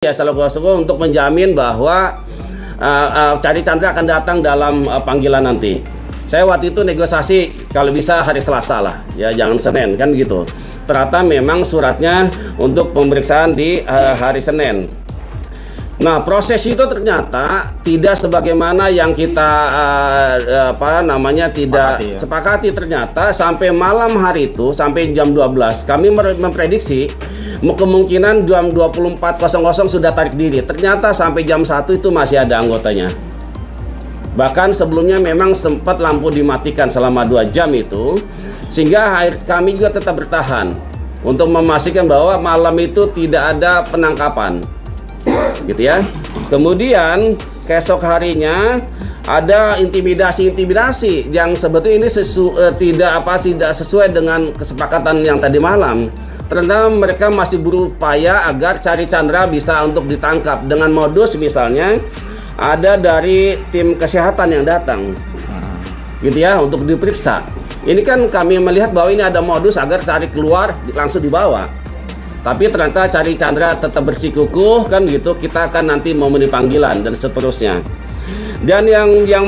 Ya, selaku untuk menjamin bahwa Cari Chandra akan datang dalam panggilan nanti. Saya waktu itu negosiasi kalau bisa hari Selasa lah, ya jangan Senin kan gitu. Ternyata memang suratnya untuk pemeriksaan di hari Senin. Nah, proses itu ternyata tidak sebagaimana yang kita tidak sepakati. Ternyata sampai malam hari itu, sampai jam 12 kami memprediksi kemungkinan jam 24.00 sudah tarik diri. Ternyata sampai jam 1 itu masih ada anggotanya. Bahkan sebelumnya memang sempat lampu dimatikan selama 2 jam itu, sehingga kami juga tetap bertahan untuk memastikan bahwa malam itu tidak ada penangkapan, gitu ya. Kemudian keesok harinya ada intimidasi yang sebetulnya ini tidak sesuai dengan kesepakatan yang tadi malam. Ternyata mereka masih berupaya agar Cari Chandra bisa untuk ditangkap dengan modus, misalnya ada dari tim kesehatan yang datang, gitu ya, untuk diperiksa. Ini kan kami melihat bahwa ini ada modus agar Cari keluar langsung dibawa. Tapi ternyata Cari Chandra tetap bersikukuh kan gitu, kita akan nanti memenuhi panggilan dan seterusnya. Dan yang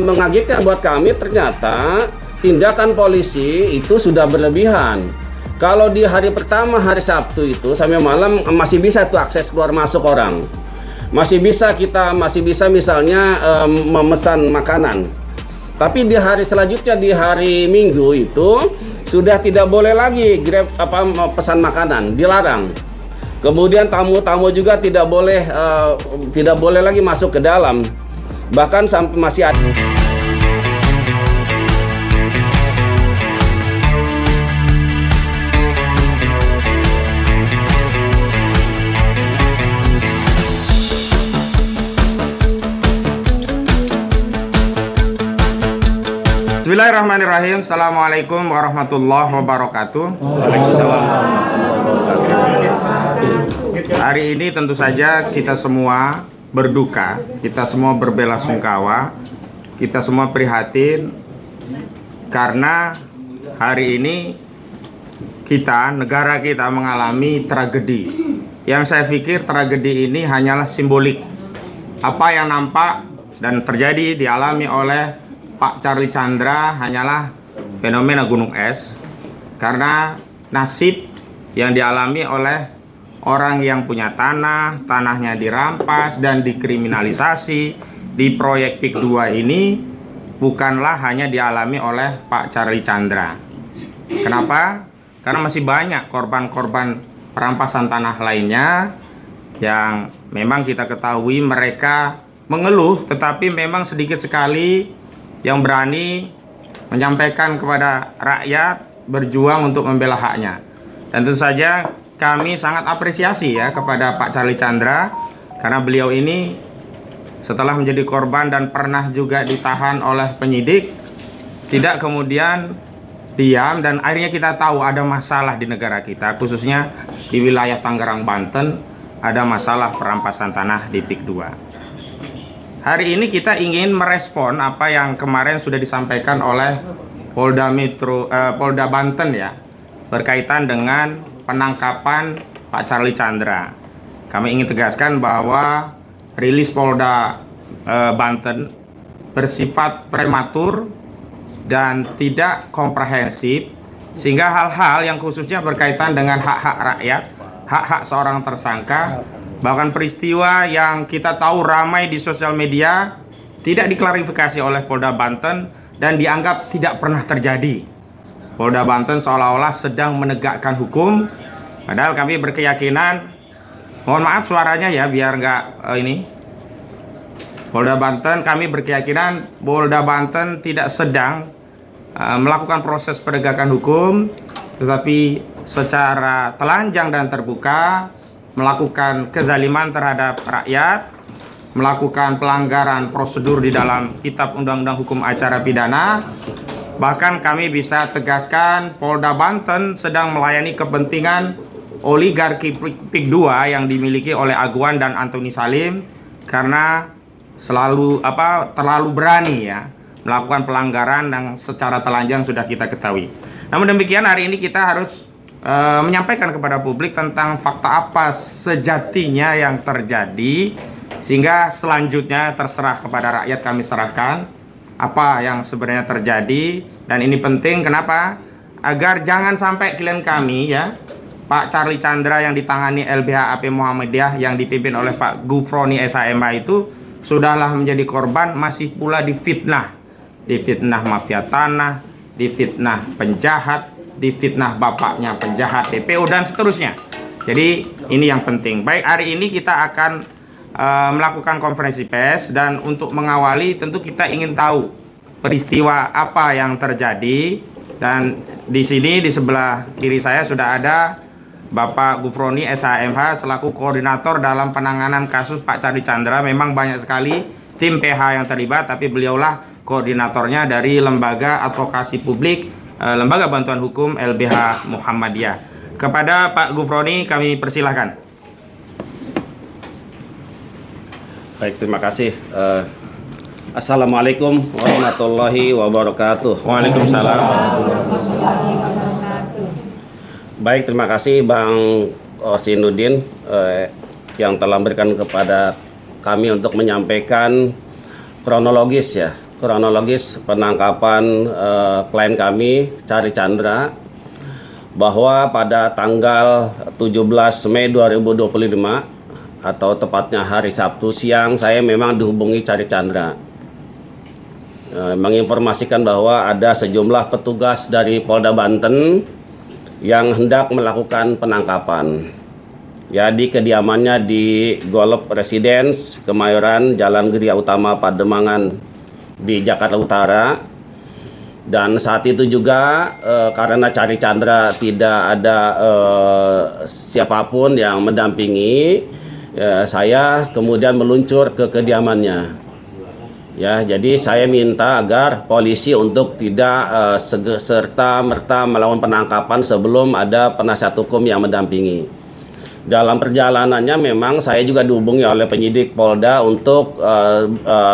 mengagetkan buat kami, ternyata tindakan polisi itu sudah berlebihan. Kalau di hari pertama, hari Sabtu itu sampai malam masih bisa tuh akses keluar masuk orang. Masih bisa misalnya memesan makanan. Tapi di hari selanjutnya, di hari Minggu itu sudah tidak boleh lagi pesan makanan, dilarang. Kemudian tamu-tamu juga tidak boleh lagi masuk ke dalam. Bahkan sampai masih ada. Bismillahirrahmanirrahim. Assalamualaikum warahmatullahi wabarakatuh. Waalaikumsalam. Hari ini tentu saja kita semua berduka, kita semua berbelasungkawa, kita semua prihatin karena hari ini negara kita mengalami tragedi. Yang saya pikir tragedi ini hanyalah simbolik. Apa yang nampak dan terjadi dialami oleh Pak Cari Chandra hanyalah fenomena gunung es, karena nasib yang dialami oleh orang yang punya tanahnya dirampas dan dikriminalisasi di proyek PIK 2 ini bukanlah hanya dialami oleh Pak Cari Chandra. Kenapa? Karena masih banyak korban-korban perampasan tanah lainnya yang memang kita ketahui mereka mengeluh, tetapi memang sedikit sekali yang berani menyampaikan kepada rakyat berjuang untuk membela haknya. Dan tentu saja kami sangat apresiasi ya kepada Pak Cari Chandra, karena beliau ini setelah menjadi korban dan pernah juga ditahan oleh penyidik, tidak kemudian diam, dan akhirnya kita tahu ada masalah di negara kita, khususnya di wilayah Tangerang, Banten, ada masalah perampasan tanah di PIK 2. Hari ini kita ingin merespon apa yang kemarin sudah disampaikan oleh Polda Banten ya, berkaitan dengan penangkapan Pak Cari Chandra. Kami ingin tegaskan bahwa rilis Polda Banten bersifat prematur dan tidak komprehensif, sehingga hal-hal yang khususnya berkaitan dengan hak-hak rakyat, hak-hak seorang tersangka, bahkan peristiwa yang kita tahu ramai di sosial media tidak diklarifikasi oleh Polda Banten dan dianggap tidak pernah terjadi. Polda Banten seolah-olah sedang menegakkan hukum, padahal kami berkeyakinan, mohon maaf suaranya ya biar nggak kami berkeyakinan Polda Banten tidak sedang melakukan proses penegakan hukum, tetapi secara telanjang dan terbuka melakukan kezaliman terhadap rakyat, melakukan pelanggaran prosedur di dalam Kitab Undang-Undang Hukum Acara Pidana. Bahkan kami bisa tegaskan Polda Banten sedang melayani kepentingan oligarki PIK 2 yang dimiliki oleh Aguan dan Antoni Salim, karena terlalu berani ya melakukan pelanggaran yang secara telanjang sudah kita ketahui. Namun demikian hari ini kita harus menyampaikan kepada publik tentang fakta apa sejatinya yang terjadi, sehingga selanjutnya terserah kepada rakyat, kami serahkan apa yang sebenarnya terjadi. Dan ini penting, kenapa? Agar jangan sampai klien kami ya, Pak Charlie Chandra yang ditangani LBH AP Muhammadiyah yang dipimpin oleh Pak Gufroni SHMH itu sudahlah menjadi korban, masih pula difitnah mafia tanah, difitnah penjahat, difitnah bapaknya penjahat TPO dan seterusnya. Jadi ini yang penting. Baik, hari ini kita akan melakukan konferensi pers, dan untuk mengawali tentu kita ingin tahu peristiwa apa yang terjadi. Dan di sini di sebelah kiri saya sudah ada Bapak Gufroni SHMH selaku koordinator dalam penanganan kasus Pak Charlie Chandra. Memang banyak sekali tim PH yang terlibat, tapi beliaulah koordinatornya dari Lembaga Advokasi Publik Lembaga Bantuan Hukum LBH Muhammadiyah. Kepada Pak Gufroni kami persilahkan. Baik, terima kasih. Assalamualaikum warahmatullahi wabarakatuh. Waalaikumsalam. Baik, terima kasih Bang Osinuddin yang telah memberikan kepada kami untuk menyampaikan kronologis penangkapan klien kami Charlie Chandra, bahwa pada tanggal 17 Mei 2025 atau tepatnya hari Sabtu siang, saya memang dihubungi Charlie Chandra menginformasikan bahwa ada sejumlah petugas dari Polda Banten yang hendak melakukan penangkapan ya di kediamannya di Golf Residence Kemayoran, Jalan Geria Utama, Pademangan di Jakarta Utara. Dan saat itu juga karena Charlie Chandra tidak ada siapapun yang mendampingi, saya kemudian meluncur ke kediamannya. Ya, jadi saya minta agar polisi untuk tidak serta-merta melakukan penangkapan sebelum ada penasihat hukum yang mendampingi. Dalam perjalanannya memang saya juga dihubungi oleh penyidik Polda untuk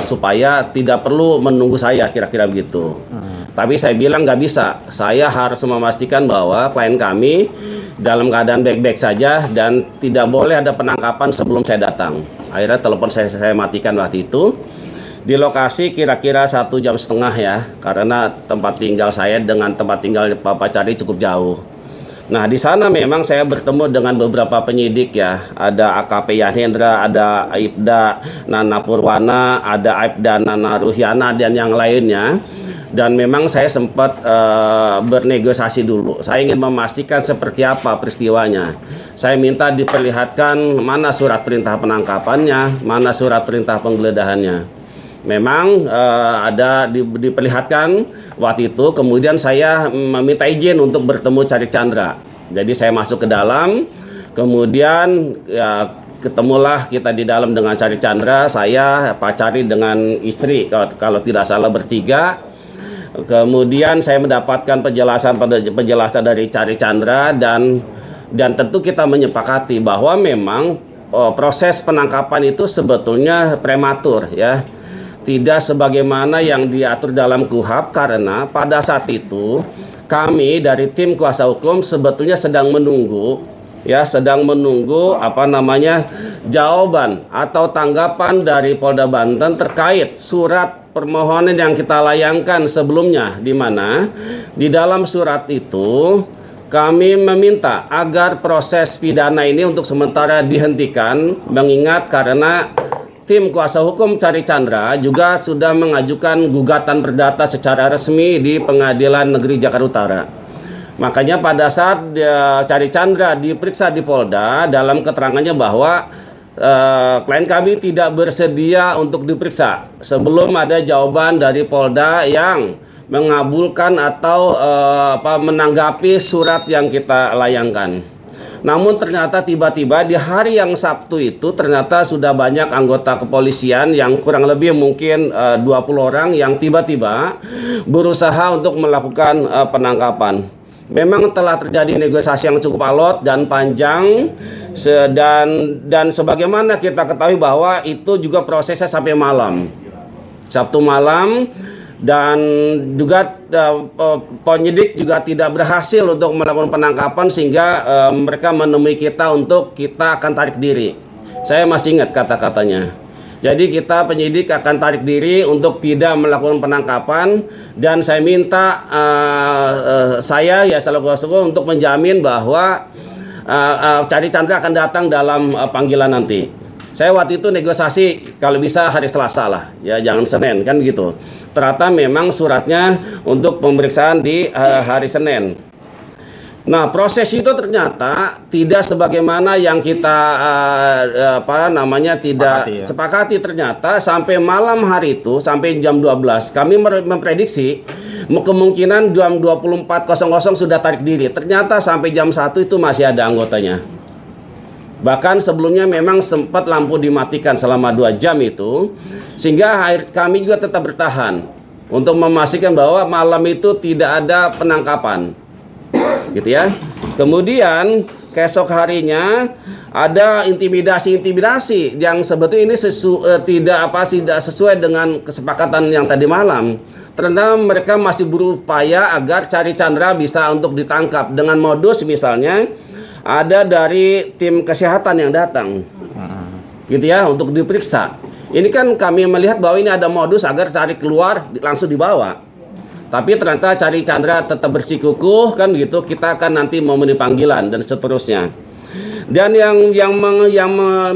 supaya tidak perlu menunggu saya, kira-kira begitu. Tapi saya bilang nggak bisa, saya harus memastikan bahwa klien kami dalam keadaan baik-baik saja dan tidak boleh ada penangkapan sebelum saya datang. Akhirnya telepon saya matikan waktu itu. Di lokasi kira-kira 1,5 jam ya, karena tempat tinggal saya dengan tempat tinggal Bapak Charlie cukup jauh. Nah, di sana memang saya bertemu dengan beberapa penyidik ya. Ada AKP Yanhendra, ada Aibda Nana Purwana, ada Aibda Nana Ruhiana, dan yang lainnya. Dan memang saya sempat bernegosiasi dulu. Saya ingin memastikan seperti apa peristiwanya. Saya minta diperlihatkan mana surat perintah penangkapannya, mana surat perintah penggeledahannya. Memang ada diperlihatkan waktu itu. Kemudian saya meminta izin untuk bertemu Charlie Chandra. Jadi saya masuk ke dalam, kemudian ya, ketemulah kita di dalam dengan Charlie Chandra. Saya, Pak Charlie dengan istri, kalau tidak salah bertiga. Kemudian saya mendapatkan penjelasan dari Charlie Chandra, dan tentu kita menyepakati bahwa memang proses penangkapan itu sebetulnya prematur ya. Tidak sebagaimana yang diatur dalam KUHP, karena pada saat itu kami dari tim kuasa hukum sebetulnya sedang menunggu jawaban atau tanggapan dari Polda Banten terkait surat permohonan yang kita layangkan sebelumnya, di mana di dalam surat itu kami meminta agar proses pidana ini untuk sementara dihentikan, mengingat karena tim kuasa hukum Charlie Chandra juga sudah mengajukan gugatan perdata secara resmi di Pengadilan Negeri Jakarta Utara. Makanya pada saat Charlie Chandra diperiksa di Polda, dalam keterangannya bahwa klien kami tidak bersedia untuk diperiksa sebelum ada jawaban dari Polda yang mengabulkan atau menanggapi surat yang kita layangkan. Namun ternyata tiba-tiba di hari yang Sabtu itu ternyata sudah banyak anggota kepolisian yang kurang lebih mungkin 20 orang yang tiba-tiba berusaha untuk melakukan penangkapan. Memang telah terjadi negosiasi yang cukup alot dan panjang, dan sebagaimana kita ketahui bahwa itu juga prosesnya sampai malam, Sabtu malam. dan juga penyidik juga tidak berhasil untuk melakukan penangkapan sehingga mereka menemui kita untuk kita akan tarik diri. Saya masih ingat kata-katanya. Jadi kita penyidik akan tarik diri untuk tidak melakukan penangkapan, dan saya minta saya ya selaku untuk menjamin bahwa Cari Chandra akan datang dalam panggilan nanti. Saya waktu itu negosiasi kalau bisa hari Selasa lah, ya jangan Senin kan gitu. Ternyata memang suratnya untuk pemeriksaan di hari Senin. Nah, proses itu ternyata tidak sebagaimana yang kita tidak sepakati. Ternyata sampai malam hari itu, sampai jam 12 kami memprediksi kemungkinan jam 24.00 sudah tarik diri. Ternyata sampai jam 1 itu masih ada anggotanya. Bahkan sebelumnya memang sempat lampu dimatikan selama 2 jam itu, sehingga kami juga tetap bertahan untuk memastikan bahwa malam itu tidak ada penangkapan, gitu ya. Kemudian keesok harinya ada intimidasi yang sebetulnya ini tidak sesuai dengan kesepakatan yang tadi malam. Ternyata mereka masih berupaya agar Cari Chandra bisa untuk ditangkap dengan modus misalnya ada dari tim kesehatan yang datang, gitu ya, untuk diperiksa. Ini kan kami melihat bahwa ini ada modus agar Cari keluar langsung dibawa. Tapi ternyata Cari Chandra tetap bersikukuh kan gitu. Kita akan nanti memenuhi panggilan dan seterusnya. Dan yang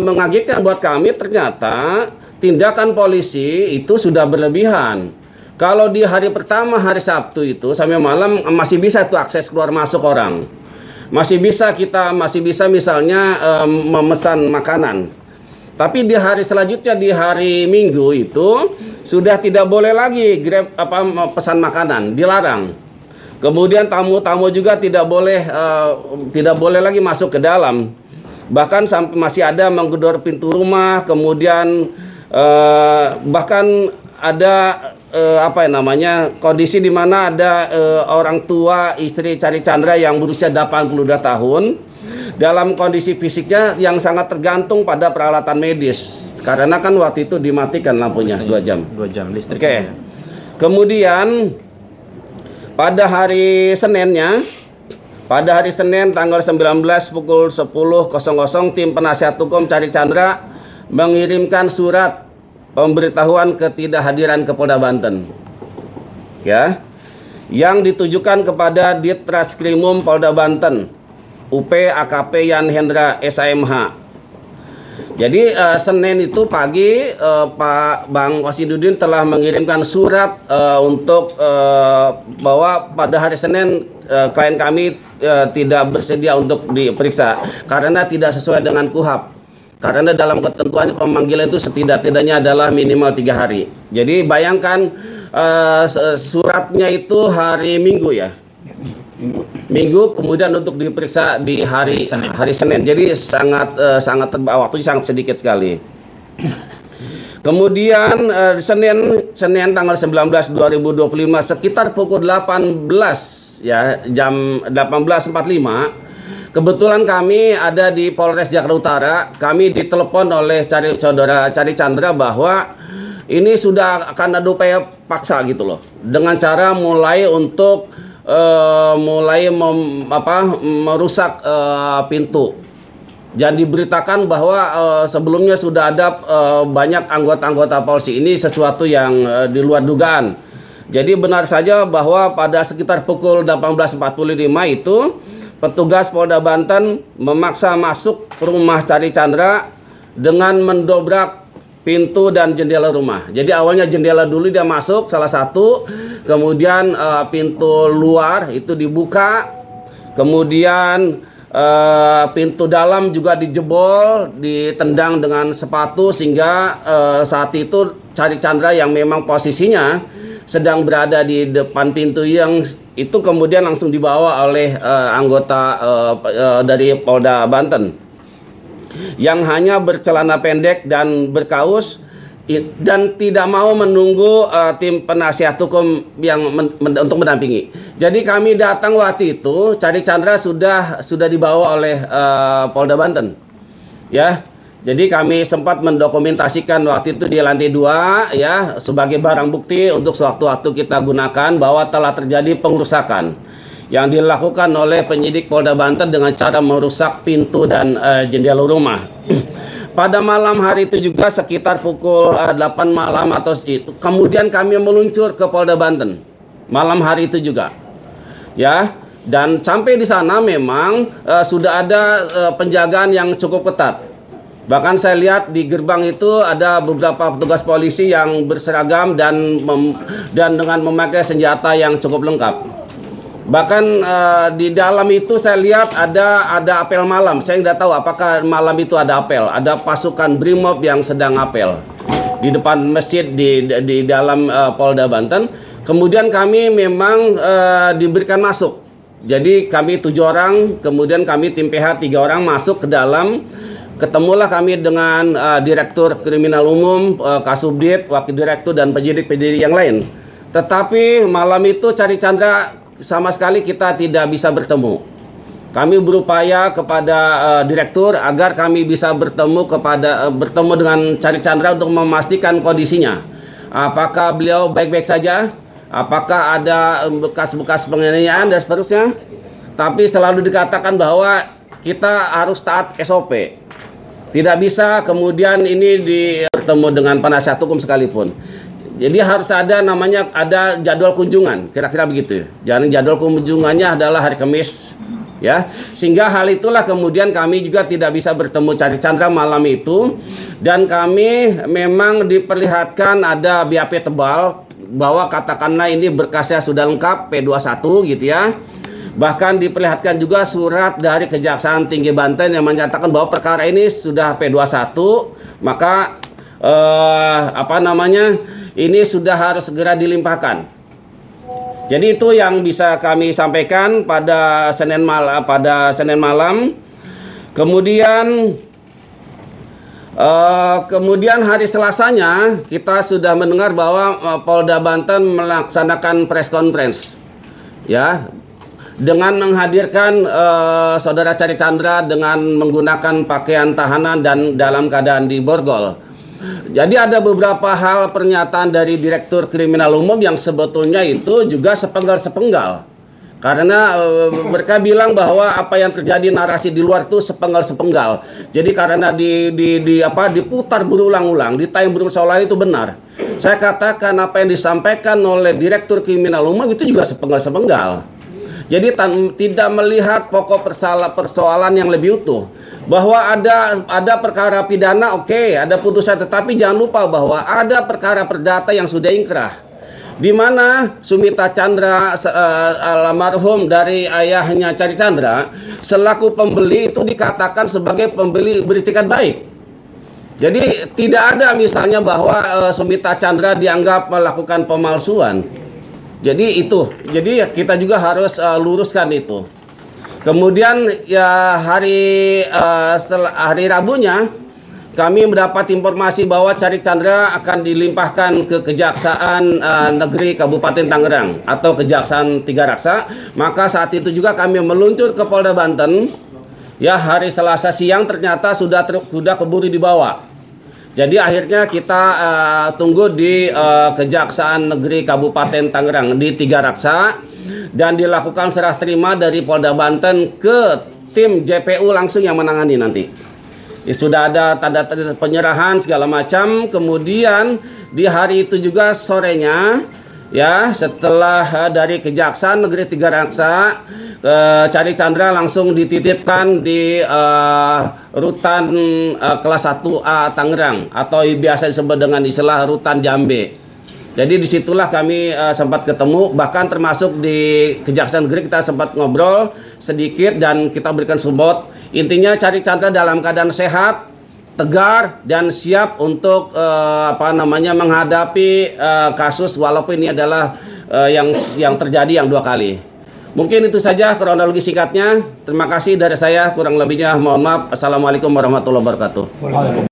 mengagetkan buat kami ternyata tindakan polisi itu sudah berlebihan. Kalau di hari pertama hari Sabtu itu sampai malam masih bisa itu akses keluar masuk orang. Masih bisa misalnya memesan makanan. Tapi di hari selanjutnya di hari Minggu itu sudah tidak boleh lagi pesan makanan, dilarang. Kemudian tamu-tamu juga tidak boleh lagi masuk ke dalam. Bahkan sampai masih ada menggedor pintu rumah, kemudian bahkan ada kondisi di mana ada orang tua istri Cari Chandra yang berusia 82 tahun dalam kondisi fisiknya yang sangat tergantung pada peralatan medis karena kan waktu itu dimatikan lampunya 2 jam. 2 jam listrik. Oke. Kemudian pada hari Senin tanggal 19 pukul 10.00 tim penasihat hukum Cari Chandra mengirimkan surat pemberitahuan ketidakhadiran ke Polda Banten, ya, yang ditujukan kepada Ditreskrimum Polda Banten, UP AKP Yan Hendra SAMH. Jadi Senin itu pagi Pak Bang Kosidudin telah mengirimkan surat untuk bahwa pada hari Senin klien kami tidak bersedia untuk diperiksa karena tidak sesuai dengan KUHAP. Karena dalam ketentuan pemanggilan itu setidak-tidaknya adalah minimal 3 hari. Jadi bayangkan suratnya itu hari Minggu ya. Minggu kemudian untuk diperiksa di hari Senin. Jadi sangat waktunya sangat sedikit sekali. Kemudian Senin tanggal 19 2025 sekitar pukul 18 ya, jam 18.45 kebetulan kami ada di Polres Jakarta Utara. Kami ditelepon oleh saudara Cari Chandra bahwa ini sudah akan ada upaya paksa gitu loh, dengan cara mulai untuk merusak pintu. Dan diberitakan bahwa sebelumnya sudah ada banyak anggota-anggota polisi. Ini sesuatu yang di luar dugaan. Jadi benar saja bahwa pada sekitar pukul 18.45 itu petugas Polda Banten memaksa masuk ke rumah Cari Chandra dengan mendobrak pintu dan jendela rumah. Jadi awalnya jendela dulu dia masuk salah satu, kemudian pintu luar itu dibuka, kemudian pintu dalam juga dijebol, ditendang dengan sepatu sehingga saat itu Cari Chandra yang memang posisinya sedang berada di depan pintu yang itu kemudian langsung dibawa oleh anggota dari Polda Banten yang hanya bercelana pendek dan berkaus dan tidak mau menunggu tim penasihat hukum yang untuk mendampingi. Jadi kami datang waktu itu Cari Chandra sudah dibawa oleh Polda Banten, ya. Jadi kami sempat mendokumentasikan waktu itu di lantai 2 ya sebagai barang bukti untuk sewaktu-waktu kita gunakan bahwa telah terjadi pengerusakan yang dilakukan oleh penyidik Polda Banten dengan cara merusak pintu dan jendela rumah. Pada malam hari itu juga sekitar pukul 8 malam atau itu, kemudian kami meluncur ke Polda Banten malam hari itu juga. Ya, dan sampai di sana memang sudah ada penjagaan yang cukup ketat. Bahkan saya lihat di gerbang itu ada beberapa petugas polisi yang berseragam dan dengan memakai senjata yang cukup lengkap. Bahkan di dalam itu saya lihat ada apel malam. Saya nggak tahu apakah malam itu ada apel. Ada pasukan Brimob yang sedang apel di depan masjid di dalam Polda Banten. Kemudian kami memang diberikan masuk. Jadi kami 7 orang, kemudian kami tim PH 3 orang masuk ke dalam. Ketemulah kami dengan Direktur Kriminal Umum, Kasubdit, Wakil Direktur, dan penyidik-penyidik yang lain. Tetapi malam itu Cari Chandra sama sekali kita tidak bisa bertemu. Kami berupaya kepada Direktur agar kami bisa bertemu dengan Cari Chandra untuk memastikan kondisinya. Apakah beliau baik-baik saja? Apakah ada bekas-bekas penganiayaan dan seterusnya? Tapi selalu dikatakan bahwa kita harus taat SOP. Tidak bisa kemudian ini bertemu dengan penasihat hukum sekalipun. Jadi harus ada ada jadwal kunjungan, kira-kira begitu. Dan jadwal kunjungannya adalah hari Kamis, ya. Sehingga hal itulah kemudian kami juga tidak bisa bertemu Cari Chandra malam itu, dan kami memang diperlihatkan ada BAP tebal bahwa katakanlah ini berkasnya sudah lengkap P21 gitu ya. Bahkan diperlihatkan juga surat dari Kejaksaan Tinggi Banten yang menyatakan bahwa perkara ini sudah P21, maka ini sudah harus segera dilimpahkan. Jadi itu yang bisa kami sampaikan pada Senin malam. Kemudian hari Selasanya kita sudah mendengar bahwa Polda Banten melaksanakan press conference, ya, dengan menghadirkan saudara Cari Chandra dengan menggunakan pakaian tahanan dan dalam keadaan diborgol. Jadi ada beberapa hal pernyataan dari Direktur Kriminal Umum yang sebetulnya itu juga sepenggal-sepenggal. Karena mereka bilang bahwa apa yang terjadi narasi di luar itu sepenggal-sepenggal. Jadi karena diputar berulang-ulang, ditayang berulang-ulang itu benar. Saya katakan apa yang disampaikan oleh Direktur Kriminal Umum itu juga sepenggal-sepenggal. Jadi tidak melihat pokok persoalan yang lebih utuh. Bahwa ada perkara pidana, oke, ada putusan, tetapi jangan lupa bahwa ada perkara perdata yang sudah ingkrah. Di mana Sumita Chandra almarhum dari ayahnya Cari Chandra selaku pembeli itu dikatakan sebagai pembeli beritikat baik. Jadi tidak ada misalnya bahwa Sumita Chandra dianggap melakukan pemalsuan. Jadi kita juga harus luruskan itu. Kemudian ya hari Rabunya kami mendapat informasi bahwa Cari Chandra akan dilimpahkan ke Kejaksaan Negeri Kabupaten Tangerang atau Kejaksaan Tiga Raksa. Maka saat itu juga kami meluncur ke Polda Banten. Ya, hari Selasa siang ternyata sudah keburu dibawa. Jadi akhirnya kita tunggu di Kejaksaan Negeri Kabupaten Tangerang di Tiga Raksa dan dilakukan serah terima dari Polda Banten ke tim JPU langsung yang menangani nanti. Sudah ada tanda penyerahan segala macam. Kemudian di hari itu juga sorenya, ya, setelah dari Kejaksaan Negeri Tiga Raksa, Cari Chandra langsung dititipkan di rutan kelas 1A Tangerang atau biasa disebut dengan istilah rutan Jambe. Jadi disitulah kami sempat ketemu, bahkan termasuk di Kejaksaan Negeri kita sempat ngobrol sedikit dan kita berikan support. Intinya Cari Chandra dalam keadaan sehat, tegar, dan siap untuk menghadapi kasus walaupun ini adalah yang terjadi yang 2 kali. Mungkin itu saja kronologi singkatnya. Terima kasih dari saya, kurang lebihnya mohon maaf. Assalamualaikum warahmatullahi wabarakatuh.